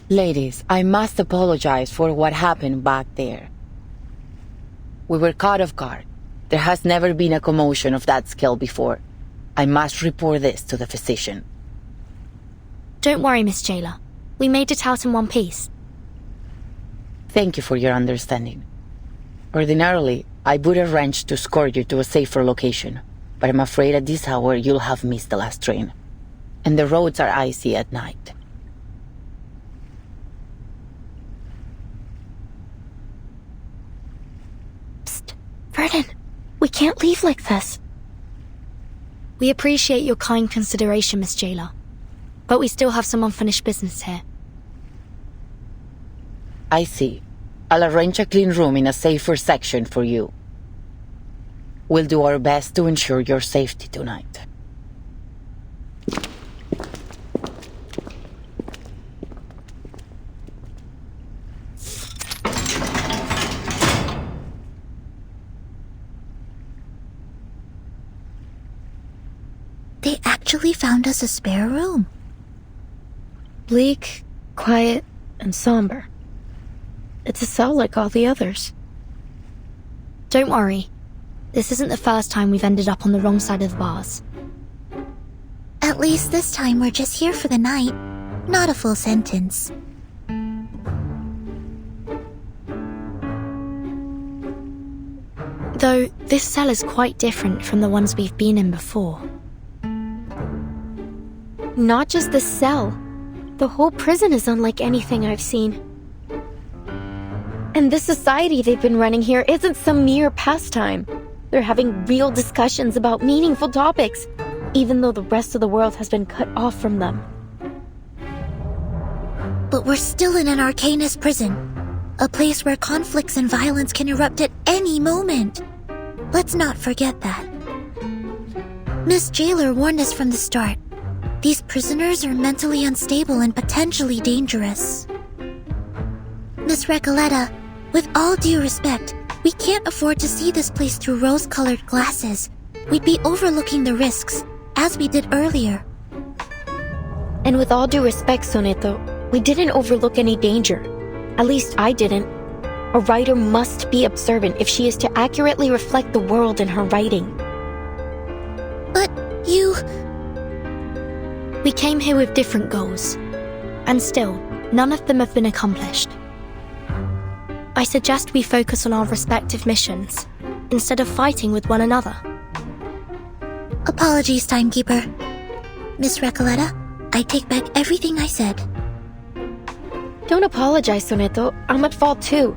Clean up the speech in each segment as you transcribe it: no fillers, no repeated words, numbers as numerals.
Ladies, I must apologize for what happened back there. We were caught off guard. There has never been a commotion of that scale before. I must report this to the physician. Don't worry, Miss Jailer. We made it out in one piece. Thank you for your understanding. Ordinarily, I would arrange to escort you to a safer location, but I'm afraid at this hour you'll have missed the last train. And the roads are icy at night. Psst, Vernon, we can't leave like this. We appreciate your kind consideration, Miss Jailer, but we still have some unfinished business here. I see. I'll arrange a clean room in a safer section for you. We'll do our best to ensure your safety tonight. They actually found us a spare room. Bleak, quiet, and somber. It's a cell like all the others. Don't worry. This isn't the first time we've ended up on the wrong side of the bars. At least this time we're just here for the night, not a full sentence. Though, this cell is quite different from the ones we've been in before. Not just the cell. The whole prison is unlike anything I've seen. And this society they've been running here isn't some mere pastime. They're having real discussions about meaningful topics, even though the rest of the world has been cut off from them. But we're still in an Arcanist prison, a place where conflicts and violence can erupt at any moment. Let's not forget that. Miss Jailer warned us from the start. These prisoners are mentally unstable and potentially dangerous. Miss Recoleta, with all due respect, we can't afford to see this place through rose-colored glasses. We'd be overlooking the risks, as we did earlier. And with all due respect, Soneto, we didn't overlook any danger. At least I didn't. A writer must be observant if she is to accurately reflect the world in her writing. But you... We came here with different goals, and still, none of them have been accomplished. I suggest we focus on our respective missions, instead of fighting with one another. Apologies, Timekeeper. Miss Recoleta, I take back everything I said. Don't apologize, Soneto. I'm at fault too.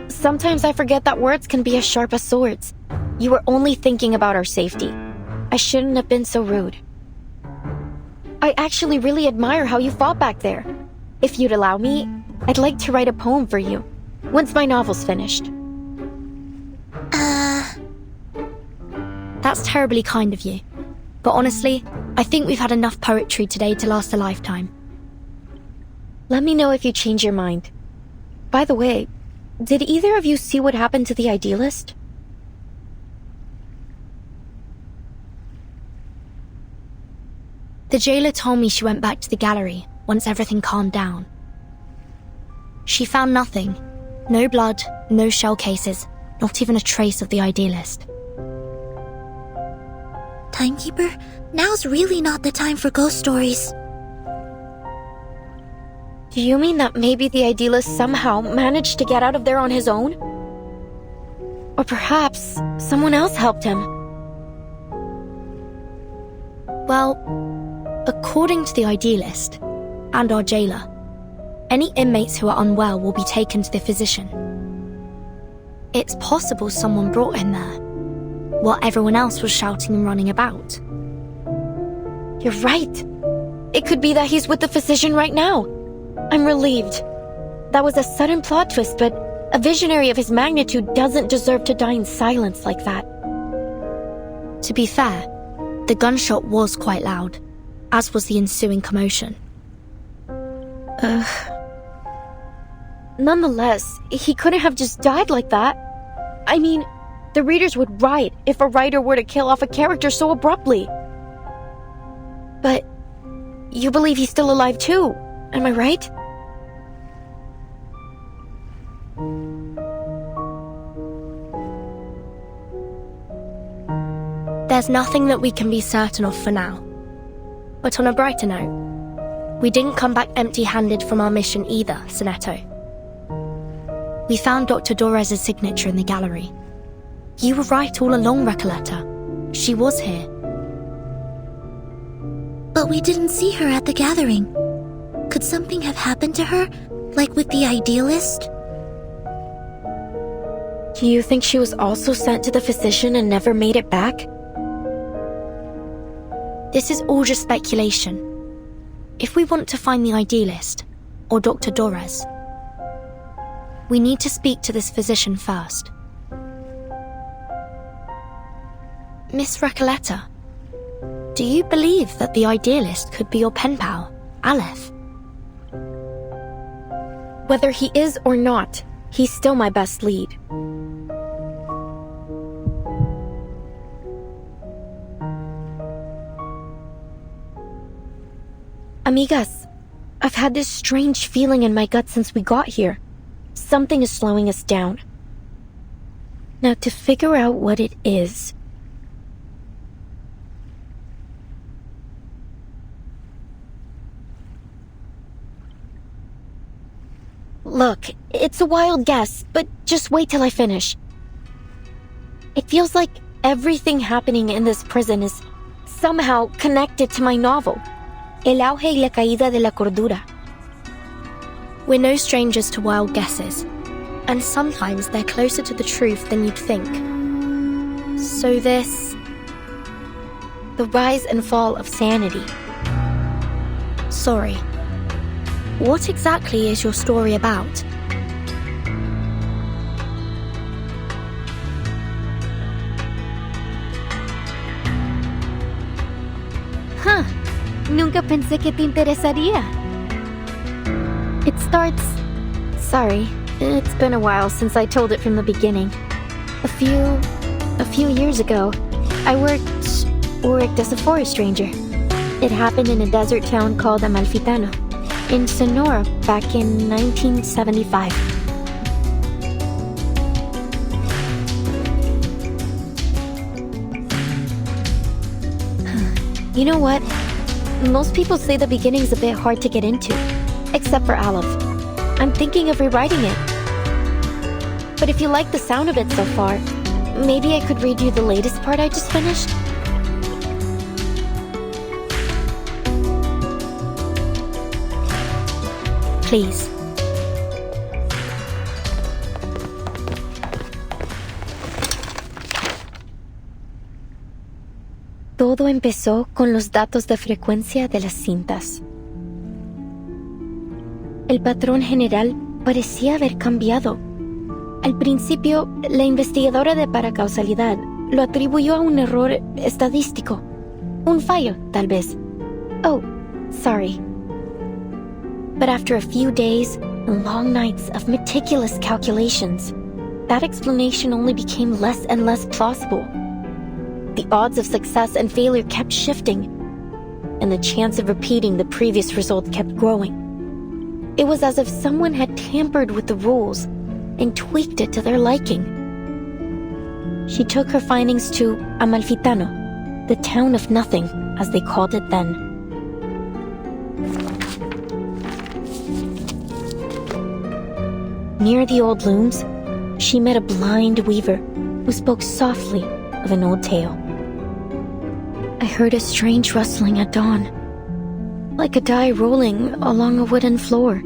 Sometimes I forget that words can be as sharp as swords. You were only thinking about our safety. I shouldn't have been so rude. I actually really admire how you fought back there. If you'd allow me, I'd like to write a poem for you, once my novel's finished. That's terribly kind of you. But honestly, I think we've had enough poetry today to last a lifetime. Let me know if you change your mind. By the way, did either of you see what happened to the idealist? The jailer told me she went back to the gallery once everything calmed down. She found nothing. No blood, no shell cases, not even a trace of the idealist. Timekeeper, now's really not the time for ghost stories. Do you mean that maybe the idealist somehow managed to get out of there on his own? Or perhaps someone else helped him? Well, according to the idealist and our jailer, any inmates who are unwell will be taken to the physician. It's possible someone brought him there, while everyone else was shouting and running about. You're right. It could be that he's with the physician right now. I'm relieved. That was a sudden plot twist, but a visionary of his magnitude doesn't deserve to die in silence like that. To be fair, the gunshot was quite loud, as was the ensuing commotion. Nonetheless, he couldn't have just died like that. I mean, the readers would riot if a writer were to kill off a character so abruptly. But you believe he's still alive too, am I right? There's nothing that we can be certain of for now. But on a brighter note, we didn't come back empty-handed from our mission either, Soneto. We found Dr. Dorez's signature in the gallery. You were right all along, Recoleta. She was here. But we didn't see her at the gathering. Could something have happened to her, like with the idealist? Do you think she was also sent to the physician and never made it back? This is all just speculation. If we want to find the idealist, or Dr. Dorez, we need to speak to this physician first. Miss Recoleta, do you believe that the idealist could be your pen pal, Aleph? Whether he is or not, he's still my best lead. Amigas, I've had this strange feeling in my gut since we got here. Something is slowing us down. Now, to figure out what it is... Look, it's a wild guess, but just wait till I finish. It feels like everything happening in this prison is somehow connected to my novel, El auge y la caída de la cordura. We're no strangers to wild guesses, and sometimes they're closer to the truth than you'd think. So this... The rise and fall of sanity. Sorry. What exactly is your story about? Huh. Nunca pensé que te interesaría. It starts... Sorry, it's been a while since I told it from the beginning. A few years ago, I worked as a forest ranger. It happened in a desert town called Amalfitano, in Sonora back in 1975. You know what? Most people say the beginning's a bit hard to get into, except for Aleph. I'm thinking of rewriting it. But if you like the sound of it so far, maybe I could read you the latest part I just finished? Please. Todo empezó con los datos de frecuencia de las cintas. El patrón general parecía haber cambiado. Al principio, la investigadora de paracausalidad lo atribuyó a un error estadístico. Un fallo, tal vez. Oh, sorry. But after a few days and long nights of meticulous calculations, that explanation only became less and less plausible. The odds of success and failure kept shifting, and the chance of repeating the previous result kept growing. It was as if someone had tampered with the rules and tweaked it to their liking. She took her findings to Amalfitano, the town of nothing, as they called it then. Near the old looms, she met a blind weaver who spoke softly of an old tale. I heard a strange rustling at dawn, like a die rolling along a wooden floor.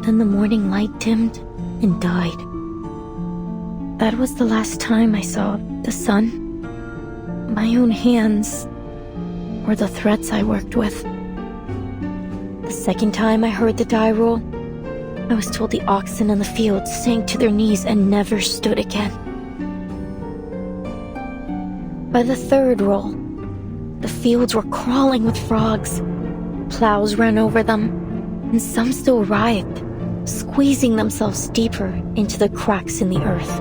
Then the morning light dimmed and died. That was the last time I saw the sun, my own hands, or the threads I worked with. The second time I heard the die roll, I was told the oxen in the fields sank to their knees and never stood again. By the third roll, the fields were crawling with frogs. Plows ran over them, and some still writhed, squeezing themselves deeper into the cracks in the earth.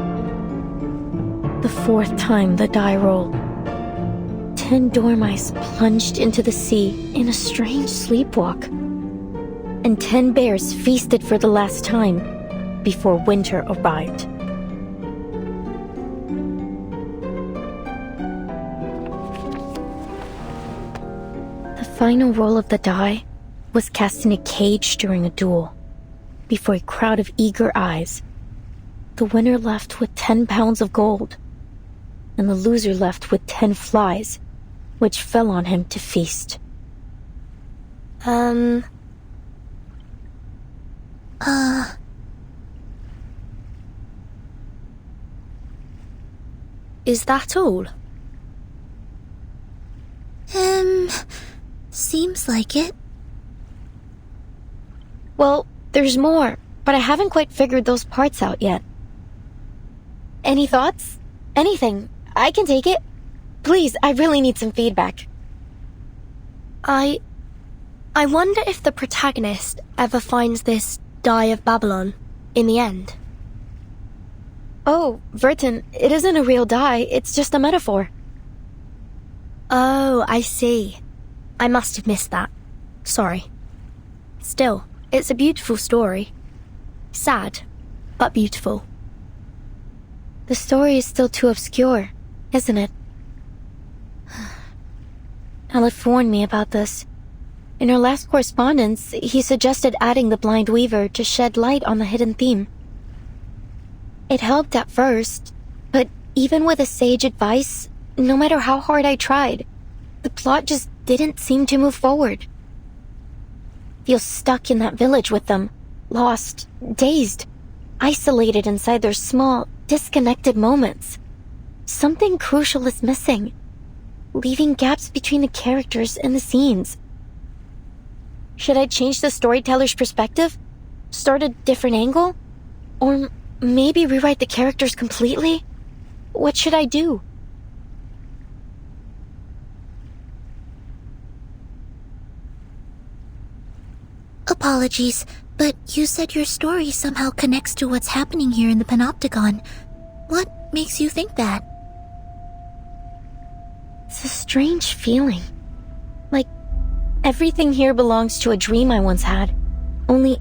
The fourth time the die rolled, 10 dormice plunged into the sea in a strange sleepwalk, and 10 bears feasted for the last time before winter arrived. The final roll of the die was cast in a cage during a duel. Before a crowd of eager eyes, the winner left with 10 pounds of gold, and the loser left with 10 flies, which fell on him to feast. Is that all? Seems like it. Well, there's more, but I haven't quite figured those parts out yet. Any thoughts? Anything. I can take it. Please, I really need some feedback. I wonder if the protagonist ever finds this Die of Babylon in the end. Oh, Verton, it isn't a real die, it's just a metaphor. Oh, I see. I must have missed that. Sorry. Still, it's a beautiful story. Sad, but beautiful. The story is still too obscure, isn't it? Aleph warned me about this. In our last correspondence, he suggested adding the blind weaver to shed light on the hidden theme. It helped at first, but even with his sage advice, no matter how hard I tried, the plot just didn't seem to move forward. Feel stuck in that village with them, lost, dazed, isolated inside their small, disconnected moments. Something crucial is missing, leaving gaps between the characters and the scenes. Should I change the storyteller's perspective? Start a different angle? Or maybe rewrite the characters completely? What should I do? Apologies, but you said your story somehow connects to what's happening here in the Panopticon. What makes you think that? It's a strange feeling. Like, everything here belongs to a dream I once had. Only,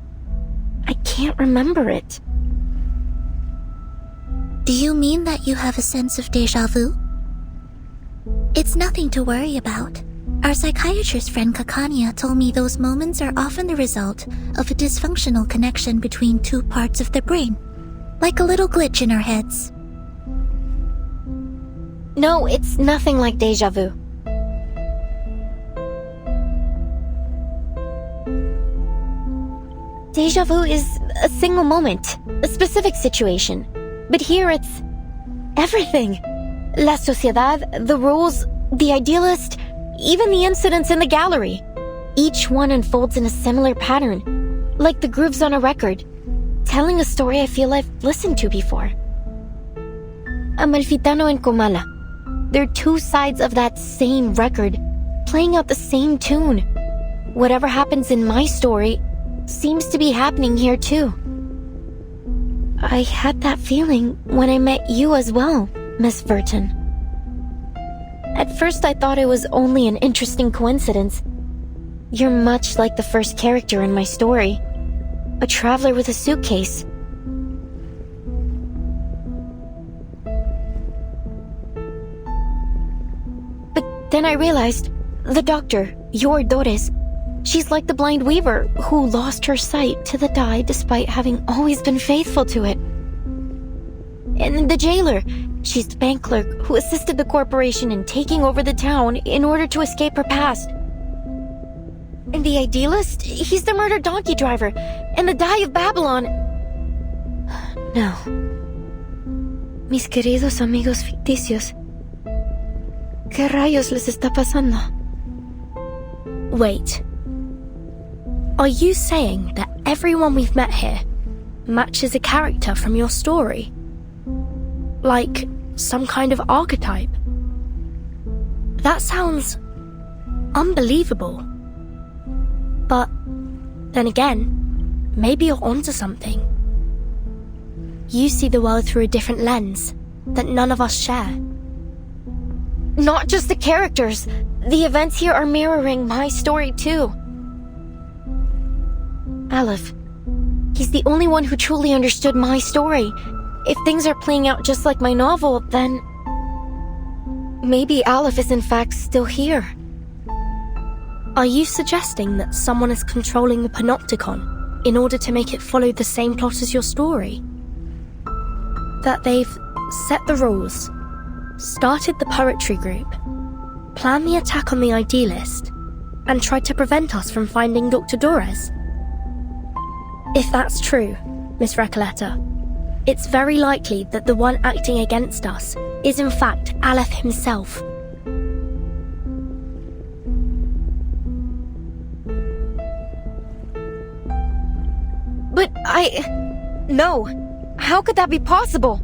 I can't remember it. Do you mean that you have a sense of déjà vu? It's nothing to worry about. Our psychiatrist friend Kakania told me those moments are often the result of a dysfunctional connection between two parts of the brain. Like a little glitch in our heads. No, it's nothing like déjà vu. Déjà vu is a single moment, a specific situation. But here it's everything. La sociedad, the rules, the idealist, even the incidents in the gallery. Each one unfolds in a similar pattern, like the grooves on a record, telling a story I feel I've listened to before. Amalfitano and Comala. They're two sides of that same record, playing out the same tune. Whatever happens in my story seems to be happening here too. I had that feeling when I met you as well, Miss Verton. At first I thought it was only an interesting coincidence. You're much like the first character in my story. A traveler with a suitcase. But then I realized, the doctor, your Dores, she's like the blind weaver who lost her sight to the die despite having always been faithful to it. And the jailer, she's the bank clerk who assisted the corporation in taking over the town in order to escape her past. And the idealist, he's the murdered donkey driver, and the die of Babylon. No. Mis queridos amigos ficticios. ¿Qué rayos les está pasando? Wait. Are you saying that everyone we've met here matches a character from your story? Like some kind of archetype? That sounds unbelievable. But then again, maybe you're onto something. You see the world through a different lens that none of us share. Not just the characters. The events here are mirroring my story too. Aleph, He's the only one who truly understood my story. If things are playing out just like my novel, then... maybe Aleph is in fact still here. Are you suggesting that someone is controlling the panopticon in order to make it follow the same plot as your story? That they've set the rules, started the poetry group, planned the attack on the idealist, and tried to prevent us from finding Dr. Dores? If that's true, Miss Recoleta, it's very likely that the one acting against us is in fact Aleph himself. But No! How could that be possible?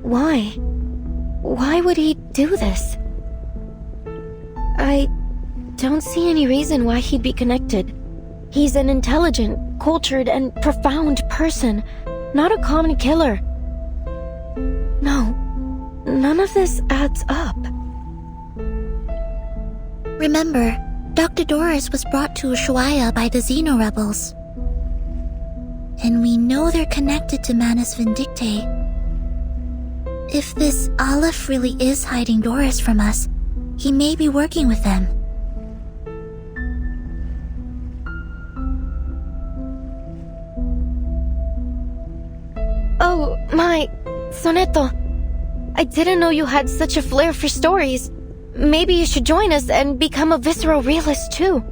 Why? Why would he do this? I don't see any reason why he'd be connected. He's an intelligent, cultured, and profound person, not a common killer. No, none of this adds up. Remember, Dr. Doris was brought to Ushuaia by the Xeno rebels. And we know they're connected to Manus Vindicte. If this Aleph really is hiding Doris from us, he may be working with them. Oh, my... Soneto. I didn't know you had such a flair for stories. Maybe you should join us and become a visceral realist too.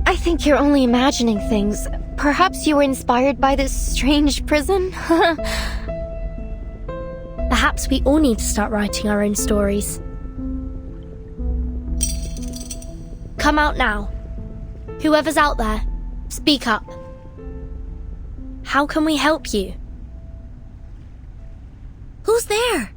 I think you're only imagining things. Perhaps you were inspired by this strange prison? Perhaps we all need to start writing our own stories. Come out now. Whoever's out there, speak up. How can we help you? Who's there?